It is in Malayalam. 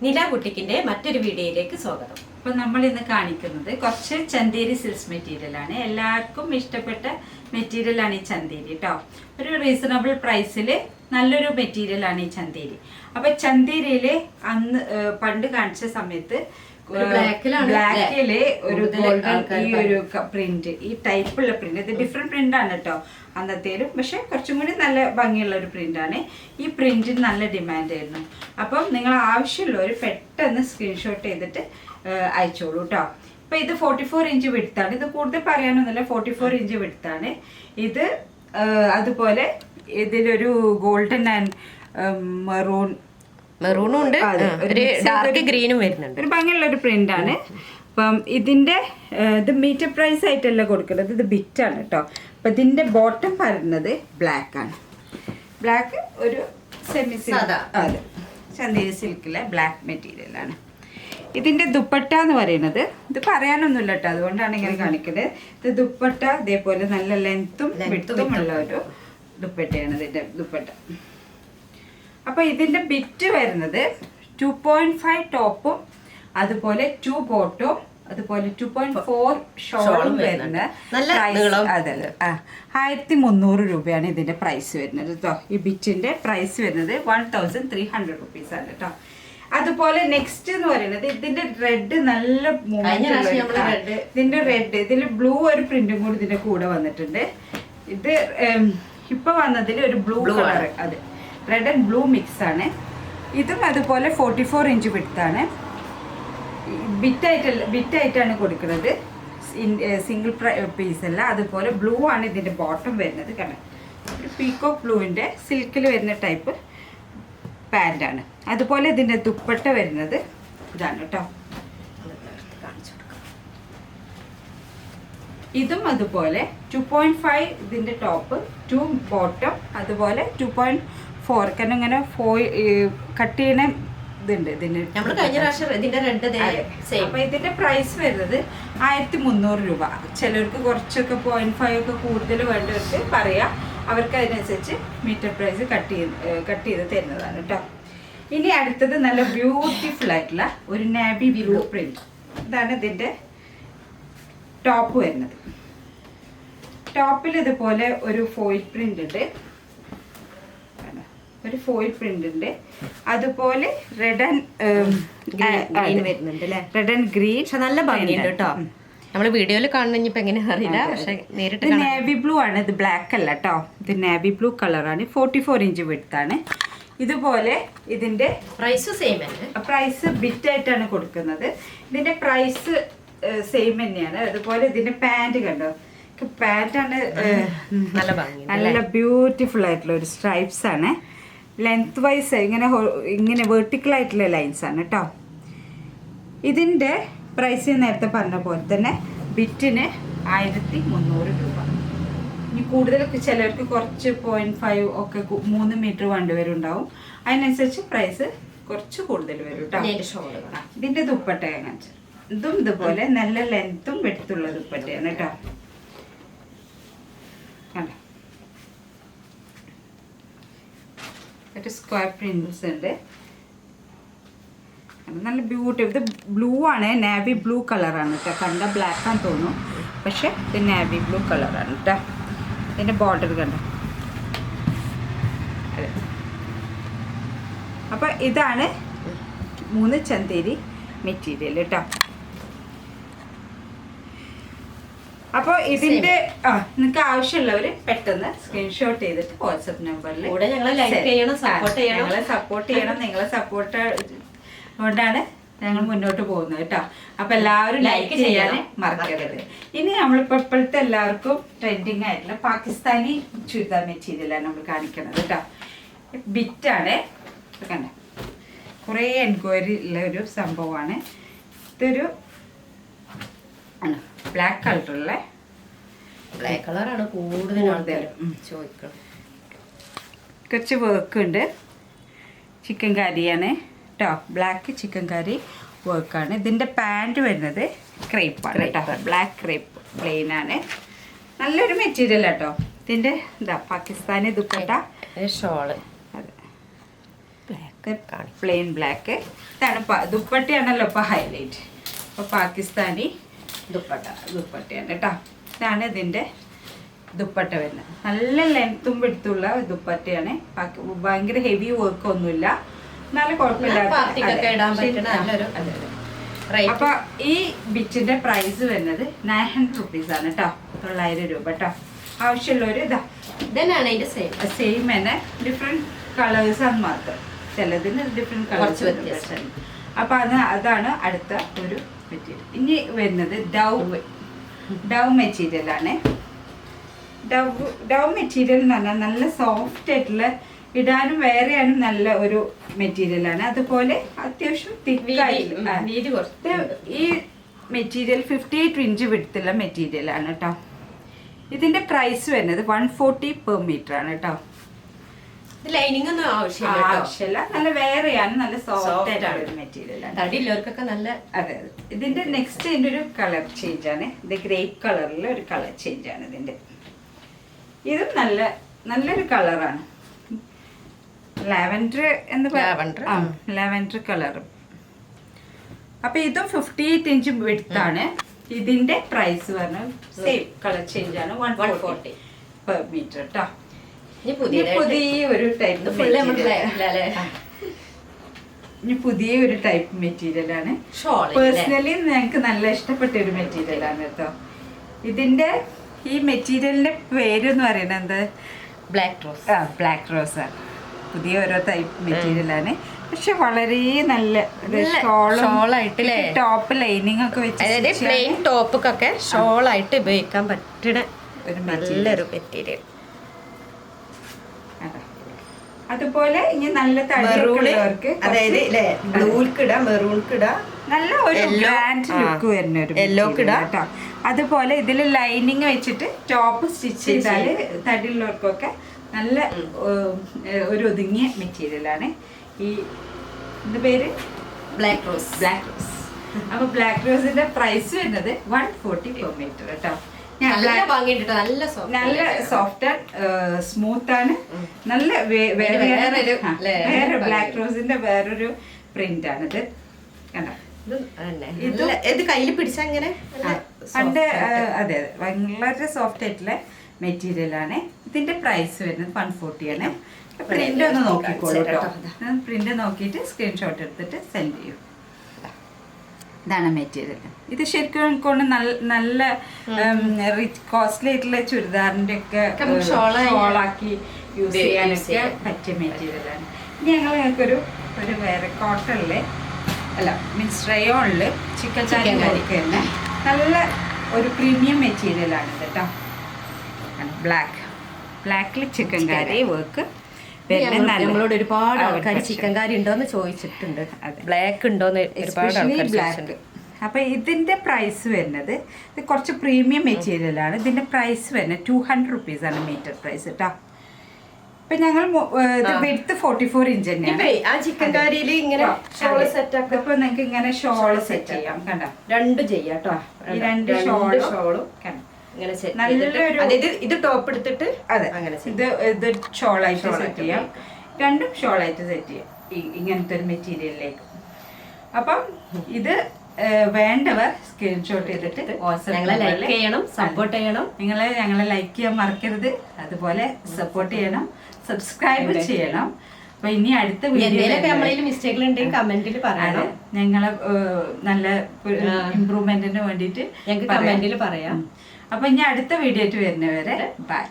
നില ബുട്ടിക്കിന്റെ മറ്റൊരു വീഡിയോയിലേക്ക് സ്വാഗതം. അപ്പോൾ നമ്മൾ ഇന്ന് കാണിക്കുന്നത് കുറച്ച് ചന്തേരി സിൽക്സ് മെറ്റീരിയലാണ്. എല്ലാവർക്കും ഇഷ്ടപ്പെട്ട മെറ്റീരിയലാണ് ഈ ചന്തേരി കേട്ടോ. ഒരു റീസണബിൾ പ്രൈസിൽ നല്ലൊരു മെറ്റീരിയലാണ് ഈ ചന്തേരി. അപ്പോൾ ചന്തേരിയിൽ അന്ന് പണ്ട് കാണിച്ച സമയത്ത് ബ്ലാക്കില് ഒരു ഈ ഒരു പ്രിന്റ്, ഈ ടൈപ്പുള്ള പ്രിന്റ്, ഇത് ഡിഫറെന്റ് പ്രിന്റ് ആണ് കേട്ടോ അന്നത്തേലും. പക്ഷെ കുറച്ചും കൂടി നല്ല ഭംഗിയുള്ള ഒരു പ്രിന്റാണ്. ഈ പ്രിന്റിന് നല്ല ഡിമാൻഡ് ആയിരുന്നു. അപ്പം നിങ്ങൾ ആവശ്യമുള്ളവർ പെട്ടെന്ന് സ്ക്രീൻഷോട്ട് ചെയ്തിട്ട് അയച്ചോളൂ കേട്ടോ. ഇപ്പൊ ഇത് 44 ഇഞ്ച് വിടുത്താണ്. ഇത് കൂടുതൽ പറയാനൊന്നുമില്ല, 44 ഇഞ്ച് വിടുത്താണ് ഇത്. അതുപോലെ ഇതിലൊരു ഗോൾഡൻ ആൻഡ് മെറൂണും ഉണ്ട്, ഒരു ഡാർക്ക് ഗ്രീനും വരുന്നുണ്ട്. ഒരു ഭംഗിയുള്ള ഒരു പ്രിന്റ് ആണ്. അപ്പം ഇതിന്റെ ഇത് മീറ്റർ പ്രൈസ് ആയിട്ടല്ല കൊടുക്കുന്നത്, ഇത് ബിറ്റാണ് കേട്ടോ. അപ്പൊ ഇതിന്റെ ബോട്ടം പറയുന്നത് ബ്ലാക്ക് ആണ്. ബ്ലാക്ക് ഒരു സെമി സിൽക്ക്, അതെ, ചന്തേരി സിൽക്കിലെ ബ്ലാക്ക് മെറ്റീരിയൽ ആണ്. ഇതിന്റെ ദുപ്പട്ട എന്ന് പറയുന്നത്, ഇത് പറയാനൊന്നുമില്ല കേട്ടോ, അതുകൊണ്ടാണ് ഇങ്ങനെ കാണിക്കുന്നത്. ഇത് ദുപ്പട്ട ഇതേപോലെ നല്ല ലെങ്ത്തും വിഡ്ത്തും ഉള്ള ഒരു ദുപ്പട്ടയാണ് ഇതിന്റെ ദുപ്പട്ട. അപ്പൊ ഇതിന്റെ ബിറ്റ് വരുന്നത് 2.5 ടോപ്പും അതുപോലെ 2 ബോട്ടും അതുപോലെ 2.4 ഷോളും വരുന്ന അതെ 1300 രൂപയാണ് ഇതിന്റെ പ്രൈസ് വരുന്നത് കേട്ടോ. ഈ ബിറ്റിന്റെ പ്രൈസ് വരുന്നത് 1300 റുപ്പീസ് ആണ് കേട്ടോ. അതുപോലെ നെക്സ്റ്റ് എന്ന് പറയുന്നത് ഇതിന്റെ റെഡ് നല്ല ഇതിന്റെ റെഡ്, ഇതിൽ ബ്ലൂ ഒരു പ്രിന്റും കൂടി ഇതിന്റെ കൂടെ വന്നിട്ടുണ്ട്. ഇത് ഇപ്പൊ വന്നതിൽ ഒരു ബ്ലൂ കളർ, അതെ, റെഡ് ആൻഡ് ബ്ലൂ മിക്സ് ആണ്. ഇതും അതുപോലെ 44 ഇഞ്ച് വിഡ്ത്താണ്. ബിറ്റായിട്ടാണ് കൊടുക്കുന്നത്, സിംഗിൾ പീസ് അല്ല. അതുപോലെ ബ്ലൂ ആണ് ഇതിന്റെ ബോട്ടം വരുന്നത്. കാരണം ഒരു പീക്കോക്ക് ബ്ലൂവിന്റെ സിൽക്കിൽ വരുന്ന ടൈപ്പ് പാൻ്റാണ്. അതുപോലെ ഇതിന്റെ ദുപ്പട്ട വരുന്നത് ഇതാണ് കേട്ടോ. ഇതും അതുപോലെ 2.5 ഇതിന്റെ ടോപ്പ്, 2 ബോട്ടം, അതുപോലെ 2.4 കാരണം ഇങ്ങനെ കട്ട് ചെയ്യണ ഇതുണ്ട് ഇതിന്. അപ്പൊ ഇതിന്റെ പ്രൈസ് വരുന്നത് 1300 രൂപ. ചിലർക്ക് കുറച്ചൊക്കെ 0.5 ഒക്കെ കൂടുതൽ വേണ്ടവർക്ക് പറയാം, അവർക്ക് അതിനനുസരിച്ച് മീറ്റർ പ്രൈസ് കട്ട് ചെയ്ത് തരുന്നതാണ് കേട്ടോ. ഇനി അടുത്തത് നല്ല ബ്യൂട്ടിഫുൾ ആയിട്ടുള്ള ഒരു നാവി ബ്ലൂ പ്രിന്റ്. ഇതാണ് ഇതിന്റെ ടോപ്പ് വരുന്നത്. ടോപ്പിൽ ഇതുപോലെ ഒരു ഫോയിൽ പ്രിന്റ് ഉണ്ട്, ഒരു ഫോയിൽ പ്രിന്റ് ഉണ്ട്. അതുപോലെ റെഡ് ആൻഡ് ഗ്രീൻ നല്ല ഭംഗിയുണ്ട് കേട്ടോ. നമ്മള് വീഡിയോയിൽ കാണുന്ന എങ്ങനെയാ അറിയില്ല, പക്ഷെ നേരിട്ട് നേവി ബ്ലൂ ആണ്. ഇത് ബ്ലാക്ക് അല്ല കേട്ടോ, ഇത് നേവി ബ്ലൂ കളറാണ്. 44 ഇഞ്ച് വിഡ്ത്താണ്. ഇതുപോലെ ഇതിന്റെ പ്രൈസ് സെയിം ആണ്. പ്രൈസ് ബിറ്റ് ആയിട്ടാണ് കൊടുക്കുന്നത്. ഇതിന്റെ പ്രൈസ് സെയിം തന്നെയാണ്. അതുപോലെ ഇതിന്റെ പാന്റ് കണ്ടോ, പാന്റാണ് നല്ല ഭംഗി, നല്ല ബ്യൂട്ടിഫുൾ ആയിട്ടുള്ള ഒരു സ്ട്രൈപ്സ് ആണ്. ലെങ്ത് വൈസ് ഇങ്ങനെ വെർട്ടിക്കൽ ആയിട്ടുള്ള ലൈൻസ് ആണ് കേട്ടോ. ഇതിന്റെ പ്രൈസ് നേരത്തെ പറഞ്ഞ പോലെ തന്നെ ബിറ്റിന് 1300 രൂപ. ഇനി കൂടുതലൊക്കെ ചിലർക്ക് കുറച്ച് 0.5 ഒക്കെ 3 മീറ്റർ വേണ്ടിവരുണ്ടാവും. അതിനനുസരിച്ച് പ്രൈസ് കുറച്ച് കൂടുതൽ വരും കേട്ടോ. ഇതിന്റെ ദുപ്പട്ട കാണിച്ചു, ഇതും ഇതുപോലെ നല്ല ലെങ്ത്തും വെടുത്തുള്ള ദുപ്പട്ടയാണ് കേട്ടോ. കണ്ടോ, ഒരു സ്ക്വയർ പ്രിന്റ്സ് ഉണ്ട്, നല്ല ബ്യൂട്ടിഫുൾ. ഇത് ബ്ലൂ ആണ്, നാവി ബ്ലൂ കളറാണ് കേട്ടോ. കണ്ട ബ്ലാക്ക് ആണെന്ന് തോന്നും, പക്ഷെ ഇത് നാവി ബ്ലൂ കളറാണ് കേട്ടോ. ഇതിന്റെ ബോർഡർ കണ്ടോ. അതെ, അപ്പൊ ഇതാണ് 3 ചന്തേരി മെറ്റീരിയൽ കേട്ടോ. അപ്പോൾ ഇതിന്റെ നിങ്ങൾക്ക് ആവശ്യമുള്ളവർ പെട്ടെന്ന് സ്ക്രീൻഷോട്ട് ചെയ്തിട്ട് വാട്സപ്പ് നമ്പറിൽ ഞങ്ങളെ സപ്പോർട്ട് ചെയ്യണം. നിങ്ങളെ സപ്പോർട്ട് കൊണ്ടാണ് ഞങ്ങൾ മുന്നോട്ട് പോകുന്നത് കേട്ടോ. അപ്പൊ എല്ലാവരും ലൈക്ക് ചെയ്യാൻ മറക്കരുത്. ഇനി നമ്മളിപ്പോൾ ഇപ്പോഴത്തെ എല്ലാവർക്കും ട്രെൻഡിങ് ആയിട്ടുള്ള പാകിസ്ഥാനി ചുരിദാർ മെറ്റീരിയലാണ് നമ്മൾ കാണിക്കുന്നത് കേട്ടോ. ബിറ്റാണ്, കണ്ട കുറേ എൻക്വയറി ഉള്ള ഒരു സംഭവമാണ്. ഇതൊരു ബ്ലാക്ക് കളറുള്ള, ബ്ലാക്ക് കളറാണ് കൂടുതൽ ചോദിക്കണം. കുറച്ച് വർക്ക് ഉണ്ട്, ചിക്കൻ കറിയാണ് കേട്ടോ. ബ്ലാക്ക് ചിക്കൻ കറി വർക്കാണ്. ഇതിൻ്റെ പാൻറ് വരുന്നത് ക്രേപ്പാണ് കേട്ടോ, ബ്ലാക്ക് ക്രേപ്പ് പ്ലെയിൻ ആണ്. നല്ലൊരു മെറ്റീരിയൽ കേട്ടോ. ഇതിൻ്റെ പാകിസ്ഥാനി ദുപ്പട്ട, ഷോള്, അതെ, ബ്ലാക്ക് പ്ലെയിൻ ബ്ലാക്ക്. ഇതാണ് ദുപ്പട്ടയാണല്ലോ ഇപ്പൊ ഹൈലൈറ്റ്. അപ്പൊ പാകിസ്ഥാനി ദുപ്പട്ടയാണ് കേട്ടോ. ഇതാണ് ഇതിന്റെ ദുപ്പട്ട വരുന്നത്. നല്ല ലെങ്ത്തും വിടുത്തുള്ള ദുപ്പട്ടയാണ്. ഭയങ്കര ഹെവി വർക്ക് ഒന്നുമില്ല, നല്ല കുഴപ്പമില്ല. അപ്പൊ ഈ ബിറ്റിന്റെ പ്രൈസ് വരുന്നത് 900 റുപ്പീസ് ആണ് കേട്ടോ. 900 രൂപ കേട്ടോ. ആവശ്യമുള്ളവര് ഇതാ സെയിം തന്നെ, ഡിഫറെന്റ് കളേഴ്സ് ആണ് മാത്രം. ചിലതിന് ഡിഫറെന്റ് കളേഴ്സ്. അപ്പൊ അതാണ് അടുത്ത ഒരു മെറ്റീരിയൽ. ഇനി വരുന്നത് ഡവ് മെറ്റീരിയൽ ആണ്. ഡവ് മെറ്റീരിയൽ എന്ന് പറഞ്ഞാൽ നല്ല സോഫ്റ്റ് ആയിട്ടുള്ള, ഇടാനും വേറെയാനും നല്ല ഒരു മെറ്റീരിയൽ ആണ്. അതുപോലെ അത്യാവശ്യം തിക്കായിട്ടുള്ള ഈ മെറ്റീരിയൽ 58 ഇഞ്ച് വിടുത്തുള്ള മെറ്റീരിയൽ ആണ് കേട്ടോ. ഇതിന്റെ പ്രൈസ് വരുന്നത് 140 പെർ മീറ്റർ ആണ് കേട്ടോ. ലൈനിങ് ഒന്നും ആവശ്യമില്ല. നല്ല വേറെയാണ്, നല്ല സോഫ്റ്റ് ആയിട്ടുള്ള ഒരു മെറ്റീരിയൽ ആണ്. നല്ല അതെ. ഇതിന്റെ നെക്സ്റ്റ് ഇതിന്റെ ഒരു കളർ ചേഞ്ച് ആണ്. ഇത് ഗ്രേപ്പ് കളറിലെ ഒരു കളർ ചേഞ്ച് ആണ് ഇതിന്റെ. ഇതും നല്ലൊരു കളറാണ്. ലാവൻഡർ എന്ന് ലാവൻഡർ കളർ. അപ്പൊ ഇതും 58 ഇഞ്ച് വിടുത്താണ്. ഇതിന്റെ പ്രൈസ് പറഞ്ഞാൽ സെയിം കളർ ചേഞ്ച് ആണ്, 140 പെർ മീറ്റർ കേട്ടോ. പുതിയൊരു ടൈപ്പ് മെറ്റീരിയൽ ആണ്. പേഴ്സണലി ഞങ്ങൾക്ക് നല്ല ഇഷ്ടപ്പെട്ട ഒരു മെറ്റീരിയൽ ആണ് കേട്ടോ. ഇതിന്റെ ഈ മെറ്റീരിയലിന്റെ പേര് എന്ന് പറയുന്നത് ബ്ലാക്ക് റോസ് ആണ്. പുതിയ ഓരോ ടൈപ്പ് മെറ്റീരിയൽ ആണ്. പക്ഷെ വളരെ നല്ല ഷോളായിട്ട് ടോപ്പ് ലൈനിങ് ഒക്കെ വെച്ച് പ്ലെയിൻ ടോപ്പൊക്കെ ഷോളായിട്ട് ഉപയോഗിക്കാൻ പറ്റുന്ന ഒരു നല്ലൊരു മെറ്റീരിയൽ. അതുപോലെ ഇനി നല്ല തടിയുള്ളവർക്ക്, അതായത് നല്ല ഒരു ഗ്രാൻഡ് ലുക്ക് വരുന്ന ഒരു കേട്ടോ. അതുപോലെ ഇതിൽ ലൈനിങ് വെച്ചിട്ട് ടോപ്പ് സ്റ്റിച്ച് ചെയ്താൽ തടിയുള്ളവർക്കൊക്കെ നല്ല ഒരു ഒതുങ്ങിയ മെറ്റീരിയൽ ആണ്. ഈ ഇതിന്റെ പേര് ബ്ലാക്ക് റോസ്. അപ്പൊ ബ്ലാക്ക് റോസിന്റെ പ്രൈസ് വരുന്നത് 140 പെർ മീറ്റർ കേട്ടോ. നല്ല സോഫ്റ്റ് സ്മൂത്ത് ആണ്. നല്ല വേറെ ബ്ലാക്ക് റോസിന്റെ വേറൊരു പ്രിന്റ് ആണ് ഇത്. കണ്ടോ, ഇത് കയ്യിൽ പിടിച്ചങ്ങനെ അതെ വളരെ സോഫ്റ്റ് ആയിട്ടുള്ള മെറ്റീരിയൽ ആണ്. ഇതിന്റെ പ്രൈസ് വരുന്നത് 140 ആണ്. പ്രിന്റ് ഒന്ന് നോക്കിക്കോളൂ കേട്ടോ. പ്രിന്റ് നോക്കിയിട്ട് സ്ക്രീൻഷോട്ട് എടുത്തിട്ട് സെൻഡ് ചെയ്യും. ഇതാണ് മെറ്റീരിയൽ. ഇത് ശരിക്കും കൊണ്ട് നല്ല കോസ്റ്റ്ലി ആയിട്ടുള്ള ചുരിദാറിന്റെ ഒക്കെ ഷോളാക്കി യൂസ് ചെയ്യാനൊക്കെ പറ്റിയ മെറ്റീരിയൽ ആണ്. ഇനി ഞങ്ങൾക്കൊരു വേറെ കോട്ടണില് മീൻസ് റയോണില് ചിക്കൻ കറി തന്നെ നല്ല ഒരു പ്രീമിയം മെറ്റീരിയൽ ആണ് കേട്ടോ. ബ്ലാക്കിൽ ചിക്കൻ കറി വർക്ക്. നമ്മളോട് ഒരുപാട് ആൾക്കാർ ചിക്കൻ കറി ഉണ്ടോന്ന് ചോദിച്ചിട്ടുണ്ട്. ബ്ലാക്ക് ഉണ്ടോന്ന് ഒരുപാട് ബ്ലാക്ക്. അപ്പൊ ഇതിന്റെ പ്രൈസ് വരുന്നത്, ഇത് കുറച്ച് പ്രീമിയം മെറ്റീരിയൽ ആണ്. ഇതിന്റെ പ്രൈസ് വരുന്നത് 200 റുപ്പീസ് ആണ് മീറ്റർ പ്രൈസ് കേട്ടോ. ഇപ്പൊ ഞങ്ങൾ വിഡ്ത്ത് 44 ഇഞ്ച് തന്നെയാണ്. ആ ചിക്കൻ കറിയിൽ ഇങ്ങനെ ഷോള് സെറ്റ് ആക്കാം. ഇപ്പൊ നിങ്ങൾക്ക് ഇങ്ങനെ ഷോള് സെറ്റ് ചെയ്യാം. കണ്ടോ, രണ്ടും ചെയ്യാം കേട്ടോ. ഈ രണ്ട് ഷോളും നല്ലൊരു ഇത് ടോപ്പ് എടുത്തിട്ട് അതെ അങ്ങനെ ഇത് ഷോളായിട്ട് സെറ്റ് ചെയ്യാം. രണ്ടും ഷോളായിട്ട് സെറ്റ് ചെയ്യാം ഇങ്ങനത്തെ ഒരു മെറ്റീരിയലിലേക്ക്. അപ്പം ഇത് വേണ്ടവർ സ്ക്രീൻഷോട്ട് ചെയ്തിട്ട് ലൈക്ക് ചെയ്യണം, സപ്പോർട്ട് ചെയ്യണം. ഞങ്ങളെ ലൈക്ക് ചെയ്യാൻ മറക്കരുത്. അതുപോലെ സപ്പോർട്ട് ചെയ്യണം, സബ്സ്ക്രൈബ് ചെയ്യണം. അപ്പൊ ഇനി അടുത്ത വീഡിയോ മിസ്റ്റേക്കുകൾ ഉണ്ടെങ്കിൽ കമന്റിൽ പറയണം. ഞങ്ങളെ നല്ല ഇംപ്രൂവ്മെന്റിന് വേണ്ടിയിട്ട് ഞങ്ങൾക്ക് കമന്റിൽ പറയാം. അപ്പൊ ഇനി അടുത്ത വീഡിയോ ആയിട്ട് വരുന്നവരെ ബൈ.